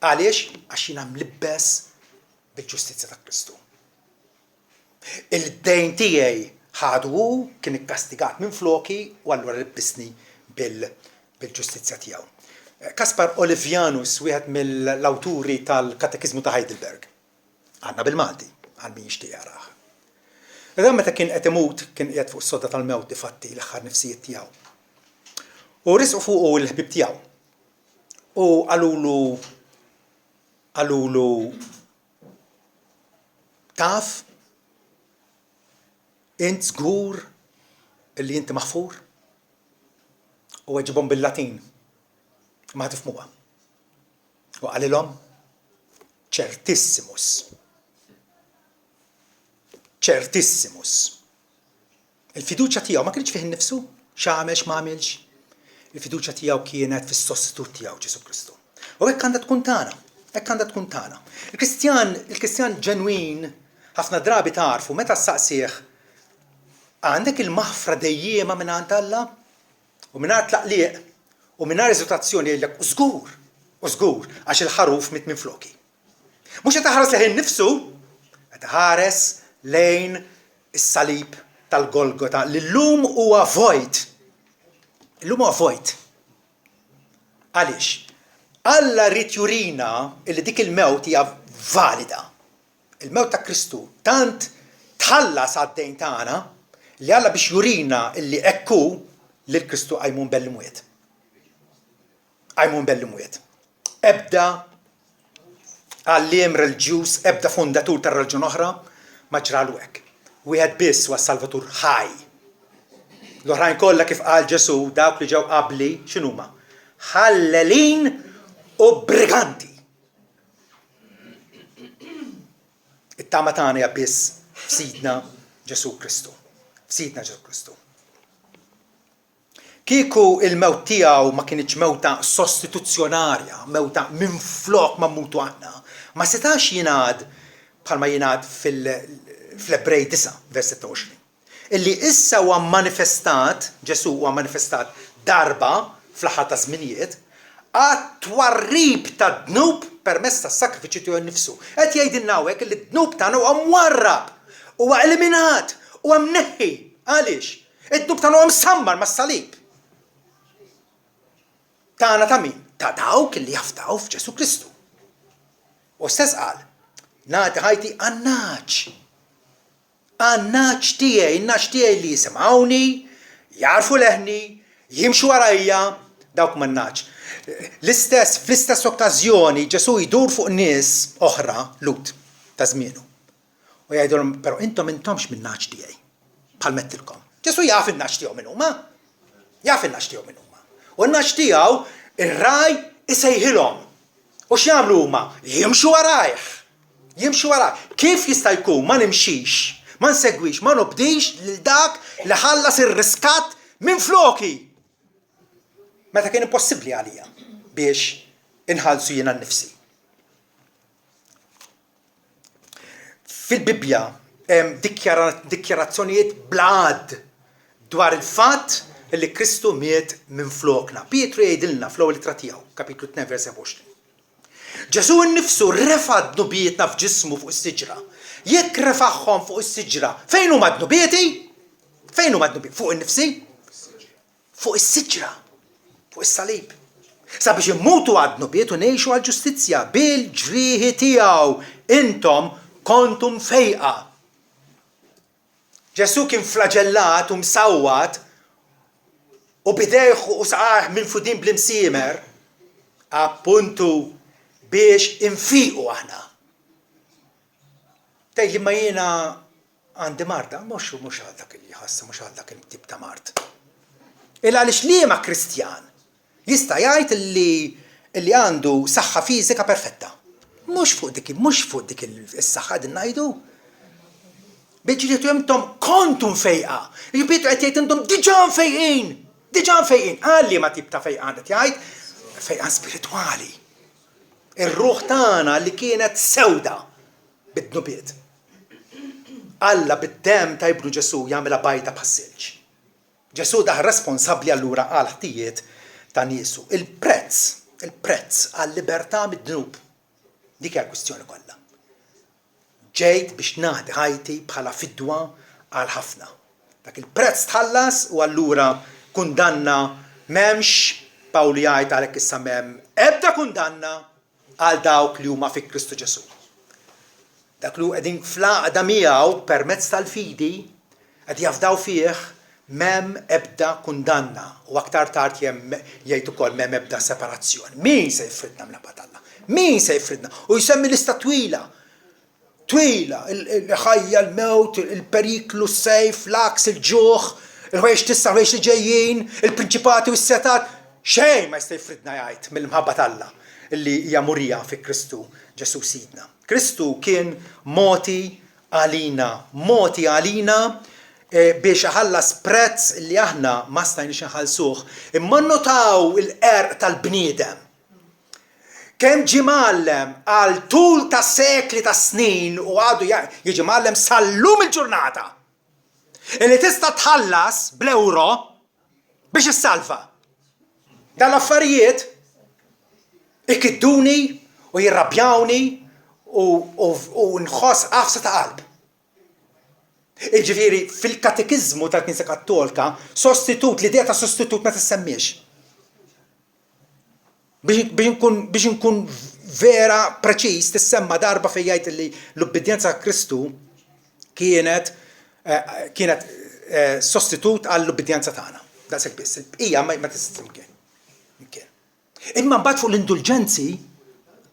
[SPEAKER 1] Għaliex? Għax jiena mlibbes bil-ġustizzja ta' Kristu. Il-dejn tiegħi ħadu kien ikkastigat minn floki u allura libbisni bil-ġustizzja tiegħu. Kaspar Olivianus, wieħed mill-awturi tal-Katekizmu ta' Heidelberg, għandna bil-Malti, għal min jixtieq jarah. Eda meta kien qed imut, kien qiegħed fuq is-sodda tal-mewt difatti l-aħħar nifsijiet tiegħu. U risqu fuqu l-ħbib tiegħu. U għalulu taf int żgur illi inti maħfur? U għeġibhom bil-Latin ma tifhmuha. U qalilhom ċertissimus. ċertissimus. Il-fiduċja tiegħu ma kienx fih innifsu x'għamel x'm'għamilx. Il-fiduċja tiegħu kienet fis-sostitut tiegħu Ġesu Kristu. U hekk għandha tkun tagħna, hekk għandha tkun tagħna. Il-Kristjan ġenwin ħafna drabi tarfu meta ssaqsih għandek il-maħfra dejjiema mingħand Alla u mingħand tlaqliq u mingħand eżutazzjoni jgħidlek u żgur għax il-ħaruf mit minn floki. Mhux qed taħares lejn innifsu, qed taħares lejn is-salib tal-Golgota li llum huwa vojt. Illum huwa vojt. Għaliex? Alla rrid jurina illi dik il-mewt hija valida. Il-mewt ta' Kristu tant tħallas għad-dejn tagħna li Alla biex jurina illi ekku lil Kristu għajmun bellimwiet. Għajmun bellimwiet. Ebda għallim reliġjuż, ebda fundatur tar reliġjon oħra ma ġralu hekk. Wieħed biss huwa Salvatur ħaj. L-oħrajn kollha kif qal Ġesu dawk li ġew qabli x'inhuma? Ħallelin u briganti. It-tama tagħna hija biss f'sidna Ġesu Kristu. F'sidna Ġesu Kristu. Kieku il-mewt tiegħu ma kienx mewta sostituzzjonarja, mewta minflok ma mmutu aħna, ma setax jingħad bħalma jingħad fl-Ebrej 9, vers 26. Illi issa huwa manifestat, Ġesu huwa manifestat darba fl-aħħar ta' żminijiet, għat-twarrib ta' dnub permezz tas-sakrifiċċju tiegħu nnifsu. Qed jgħidilna hawnhekk li d-dnub tagħna huwa mwarrab, huwa eliminat, huwa mneħħi. Għaliex? Id-dnub tagħna huwa msammar mas-salib. tagħna ta' min? Ta' dawk li jaftaw f'Ġesu Kristu. U stess qal, nagħti ħajti għan-naċ. Għan-naċ tiegħi, n-naċ tiegħi li jisimgħuni, jarfu leħni, jimxu warajja, dawk man-naċ. Fl-istess okkażjoni Ġesu jdur fuq nies oħra Lut ta' żmienu. U jgħidulhom, però intom intomx min-naċ tiegħi. Bħal mettilkom. Ġesu jaf in-naċ tiegħu min huma. Jaf in-naċ tiegħu min huma. U n-naċ tiegħu ir-raj isejħilhom. U x'jagħmlu huma? Jimxu warajh. Jimxu warajh. Kif jista' jkun ma nimxix, ma nsegwix, ma nobdix lil dak li ħallas ir-riskat minn floki? Meta kien impossibbli għalija biex inħallsu jiena nnifsi. Fil-Bibbja hemm dikjarazzjonijiet blad dwar il-fatt li Kristu miet minn flokna. Pietru jgħidilna fl-ewwel ittra tiegħu, kapitlu 2 vers 27. Ġesu nnifsu refa' d-nubietna f'ġismu fuq is-siġra. Jekk refaħħom fuq is-siġra, fejn huma d-nubieti? Fejn huma d-nubieti? Fuq innifsi? Fuq is-siġra. Fuq is-salib. Sabiex immutu għad-nubiet u ngħixu għall-ġustizzja bil-ġrieħi tiegħu. Intom kontum fejqa. Ġesu kien flagellat u msawwat u bidejh u saqaħ minn fudin bl-imsiemer appuntu biex infiqu aħna. Tgħid ma jiena għandi marda, mhux għal dak li ħassa, mhux għal dak il-tip ta' mart. Illa għaliex liema Kristjan jista' jgħid li għandu saħħa fiżika perfetta. Mhux fuq dik is-saħħa din ngħidu. Biġġiet intom kontum fejqa. Jibitu qed jgħid intom diġà fejqin. Diġà fejqin. Għalli ma tip ta' fejqan qed jgħid fejqan spiritwali. Ir-ruħ tagħna li kienet sewda bid-nubiet. Alla bid-demm ta' Ibnu Ġesu jagħmilha bajta bħas-silġ. Ġesu daħ responsabbli allura għal ħtijiet ta' niesu. Il-prezz għall-libertà mid-dnub. Dik hija l-kwistjoni kollha. Ġejt biex nagħti ħajti bħala fidwa għal ħafna. Dak il-prezz tħallas u allura kundanna m'hemmx Pawlu jgħid għalhekk issa m'hemm ebda kundanna għal dawk li huma fi Kristu Ġesu. Dak li qegħdin fl-għaqda miegħu permezz tal-fidi qed jafdaw fih m'hemm ebda kundanna u aktar tard jgħid ukoll m'hemm ebda separazzjoni. Min se jfridna minn-batalla? Min se jfridna? U jsemmi lista twila, il-ħajja, l-mewt, il-periklu, s-sejf, l-aks, il-ġuħ, il-ħwejx tissa, il-ħwejx li ġejjin, il-prinċipati u s-setat, xejn ma jista' jfridna jgħid mill-mħabba Alla li hija murija fi Kristu Ġesu Sidna. Kristu kien moti għalina biex ħallas prezz li aħna ma stajniex inħallsuh. Imma notaw il-qerq tal-bniedem. Kemm ġie mgħallem għal tul ta' sekli ta' snin u għadu jiġi mgħallem sal-lum il-ġurnata. Illi tista' tħallas bl-euro biex issalva. Dan l-affarijiet ikidduni u jirrabjawni u nħoss qafsa ta' qalb. Ġifieri fil-katekizmu tal-Knisja Kattolika l-idea ta' sostitut ma tissemmiex. Biex nkun vera preċiż tissemma darba fejn jgħid li l-ubbidjenza ta' Kristu kienet sostitut għall-ubbidjenza tagħna. Daqshekk biss. Il-bqija ma tista' imkien. Imma mbagħad fuq l-indulġenzi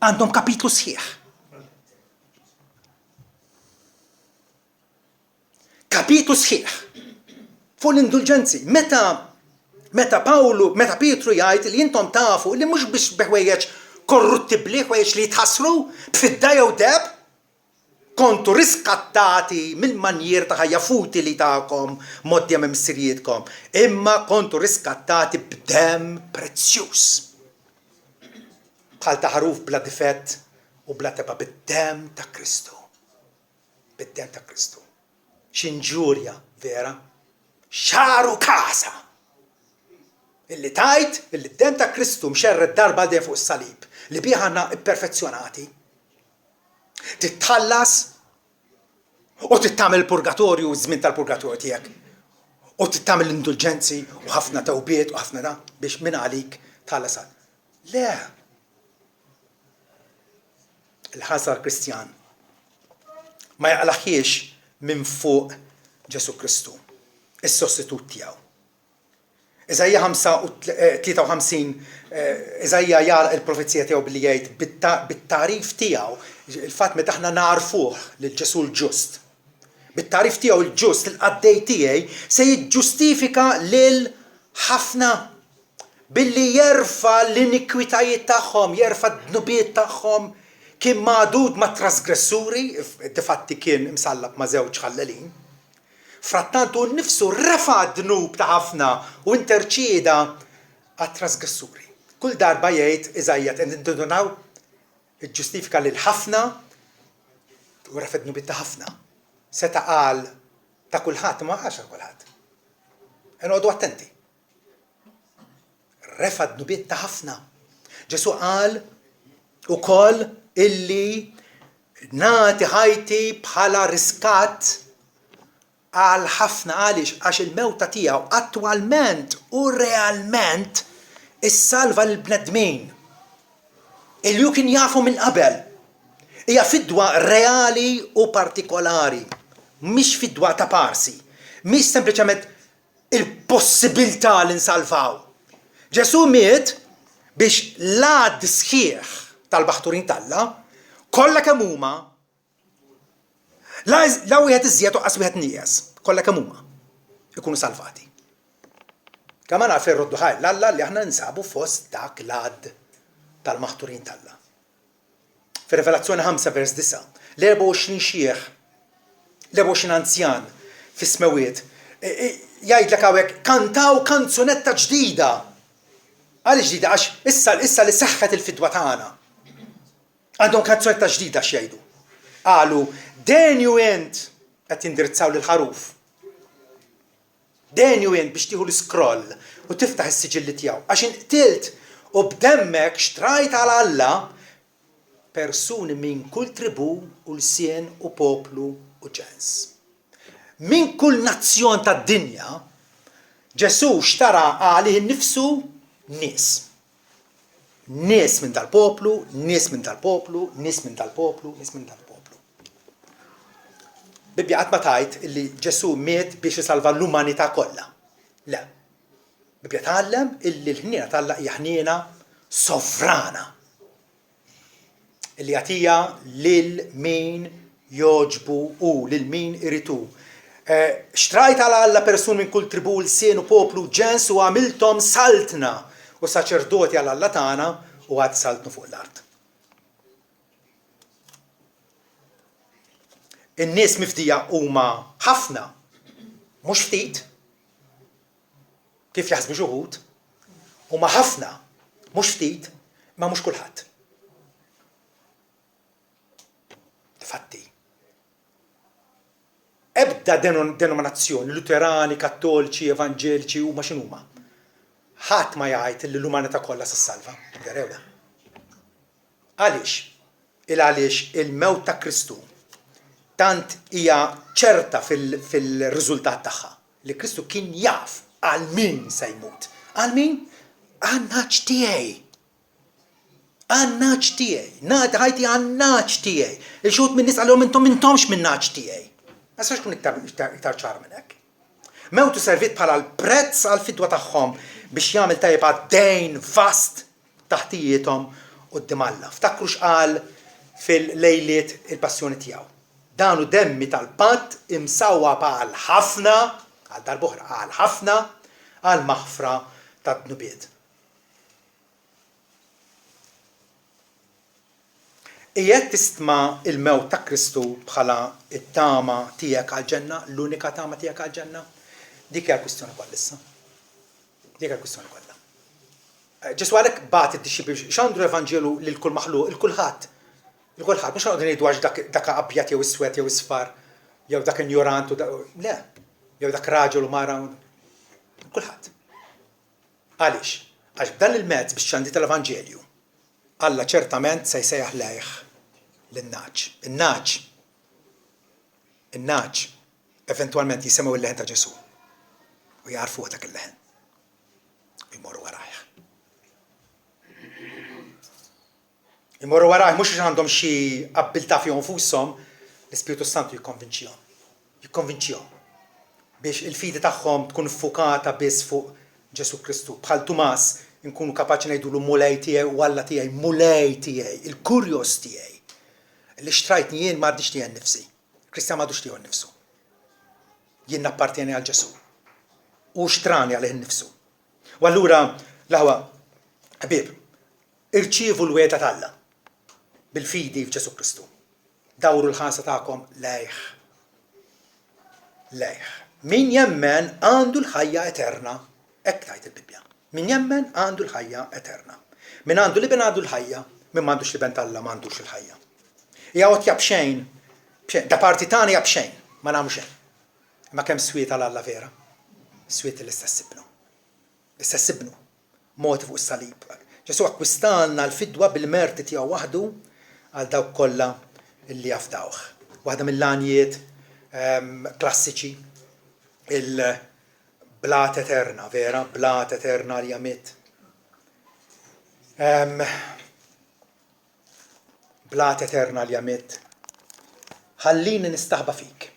[SPEAKER 1] għandhom kapitlu sħiħ. Kapitlu sħiħ fuq l-indulġenzi. Meta Pietru jgħid li intom tafu li mhux biex beħwejjeġ korruttibli, ħwejjeġ li jitħassru b'fidda jew deb, kontu riskattati mill-manjer ta' ħajja futili tagħkom moddija minn missirijietkom, imma kontu riskattati b'demm prezzjuż. Bħal ta' ħaruf bla difett u bla teba bid-demm ta' Kristu. Bid-demm ta' Kristu. X'inġurja vera? Xaru kasa. Illi tajt, illi d-dem ta' Kristu mxerred darba dejjem fuq is-salib, li biħanna imperfezzjonati. Titħallas u tittamel il-purgatorju u żmien tal-purgatorju tiegħek. U tittamel l-indulġenzi u ħafna tawbiet u ħafna da biex minn għalik tħallasat. Le. Il-ħasar Kristjan ma jaqlaħiex minn fuq Ġesu Kristu, is-sostitut tiegħu. Iżajja 53, Iżajja jara il-profezija tiegħu billi jgħid bit-tarif tiegħu, il-fatt meta aħna narfuh lil Ġesu l-ġust. Bit-tarif tiegħu l-ġust il-qaddej tiegħi se jiġġustifika lil ħafna billi jerfa l-inikwitajiet tagħhom, jerfa d-dnubiet tagħhom kien magħdud ma' trasgressuri, difatti kien imsallab ma' żewġ ħallelin. Frattantu nnifsu refa d-dnub ta' ħafna u interċieda għat-trasgressuri. Kull darba jgħid Iżajja tindunaw iġġustifika lil ħafna u refa d-dnubiet ta' ħafna. Seta qal ta' kulħadd ma qax kulħadd. Inqogħdu attenti. Refa d-dnubiet ta' ħafna. Ġesu qal ukoll illi nagħti ħajti bħala riskat għal ħafna għaliex għax il-mewta tiegħu attwalment u realment issalva l-bnedmin. Il-ju kien jafu minn qabel. Hija fidwa reali u partikolari, mhix fidwa ta' parsi, mhix sempliċement il-possibilità li nsalvaw. Ġesu miet biex l-għad sħiħ tal-baħturin talla kollha kemm huma la wieħed iżjed u qas wieħed nieqes, kollha kemm huma ikunu salvati. Kemm naf irroddu ħajla li aħna nsabu fost dak l-għad tal-maħturin talla. Fir-Rivelazzjoni 5 vers 9, l-24 xieħ, l-24 anzjan fis-smewiet, jgħidlek hawnhekk kantaw kanzunetta ġdida. Għal ġdida għax issa li seħħet il-fidwa tagħna. Għandhom kanzunetta ġdida x'jgħidu. Qalu denju int qed jindirizzaw lil ħaruf. Denju int biex tieħu l-iskroll u tiftaħ is-siġilli tiegħu. Għax inqtilt u b'demmek xtrajt għal Alla persuni minn kull tribu u l-sien u poplu u ġens. Minn kull nazzjon tad-dinja Ġesu xtara għalih innifsu nies. Nies minn dal-poplu, nies minn dal-poplu, nies minn dal-poplu, nies minn dal-poplu. Bibja qatt ma tgħid illi Ġesu miet biex isalva l-umanità kollha. Le. Bibja tgħallem illi l-ħniena talla hija ħniena sovrana. Illi jagħtiha lil min joġbu u lil min iritu. Xtrajt għal Alla persuni minn kull tribu l-sien u poplu ġens u għamiltom saltna u saċerdoti għal Alla tagħna u għad saltnu fuq l-art. In-nies mifdija huma ħafna, mhux ftit, kif jaħsbu xi wħud, huma ħafna, mhux ftit, ma mhux kulħadd. Fatti. Ebda denominazzjoni, luterani, kattoliċi, evangeliċi huma x'inhuma. Ħadd ma jgħid li l-umanità kollha sissalva. Verewla. Għaliex? Għaliex il-mewt ta' Kristu tant hija ċerta fil-riżultat tagħha. Li Kristu kien jaf għal min se jmut. Għal min? Għan-naċ tiegħi. Għan-naċ tiegħi. Nagħti ħajti għan-naċ tiegħi. Il-xut minn nies għalhom intomx minn naċ tiegħi. Ma sax kun iktar ċar minn hekk. Mewtu servit bħala l-prezz għal fidwa tagħhom biex jagħmel tajjeb għad-dejn vast taħtijietom quddiem Alla. Ftakru x'qal fil-lejliet il-passjoni tiegħu. Dan hu demmi tal-patt imsawwa bħal ħafna, għal darb'oħra għal ħafna, għal maħfra tad-dnubiet. Qiegħed tistma' il-mewt ta' Kristu bħala it-tama tiegħek għall-ġenna, l-unika tama tiegħek għall-ġenna? Dik hija l-kwistjoni kollha issa. Dik hija l-kwistjoni kollha. Ġesu għalhekk bagħat id-dixxipli x'għandu l-Evanġelu lil kull maħluq, il-kulħadd. Il-kulħadd mhux għandu ngħidu għax dak abjad jew iswed jew isfar, jew dak injorant u le, jew dak raġel u mara. Kulħadd. Għaliex? Għax b'dan il-mezz biex ċandi tal-Evanġelju Alla ċertament se jsejjaħ lejh lin-naċ. In-naċ eventwalment jisemgħu il-leħen ta' Ġesu u jarfu dak il-leħen u jmorru warajh. Imorru waraj mhux għandhom xi abbiltà fihom fushom, l-Ispiritu Santu jikkonvinċihom biex il-fidi tagħhom tkun ffukata biss fuq Ġesu Kristu. Bħal Tumas nkunu kapaċi ngħidulu mulej tiegħi u Alla tiegħi, mulej tiegħi, il-kurjos tiegħi. Li xtrajtni jien m'għaddix tiegħi nnifsi. Kristjan m'għadux tiegħu nnifsu. Jien nappartjeni għal Ġesu. U xtrani għalih nnifsu. U allura l-aħwa, ħbieb, irċievu l-weta tal-Alla bil-fidi f'Ġesu Kristu. Dawru l-ħansa tagħkom lejh. Lejh. Min jemmen għandu l-ħajja eterna. Hekk tgħid il-Bibbja. Min jemmen għandu l-ħajja eterna. Min għandu liben għandu l-ħajja, min m'għandux liben tal-Alla m'għandux il-ħajja. Jgħod jabxejn, da parti tagħna jabxejn, ma nagħmlu xejn. Ma kemm swiet għal Alla vera? Swiet l-istess ibnu. L-istess ibnu. Moti fuq is-salib. Ġesu akkwistalna l-fidwa bil-merti tiegħu waħdu għal dawk kollha illi jafdawh. Waħda mill-għanijiet klassiċi il-blat eterna, vera? Blat eterna li jamit. Blat eterna li jamit. Ħallini nistaħba fik.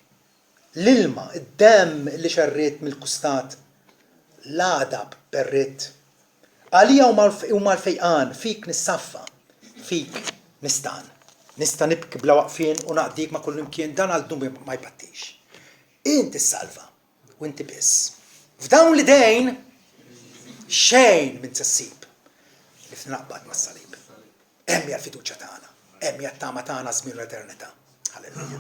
[SPEAKER 1] L-ilma, id-dem li xerrit mill-kustat, l-adab berrit. Għalija u mal-fejqan, fik nissaffa, fik nistan. Nista nibki bla waqfien u naqdik ma kull imkien dan għal dum ma jbattix. Inti s-salva u inti biss. F'dawn li dejn xejn minn tsessib li f'naqbad ma s-salib. Emmi għal-fiduċa tagħna, emmi għat-tama tagħna żmien l-eternità. Halleluja.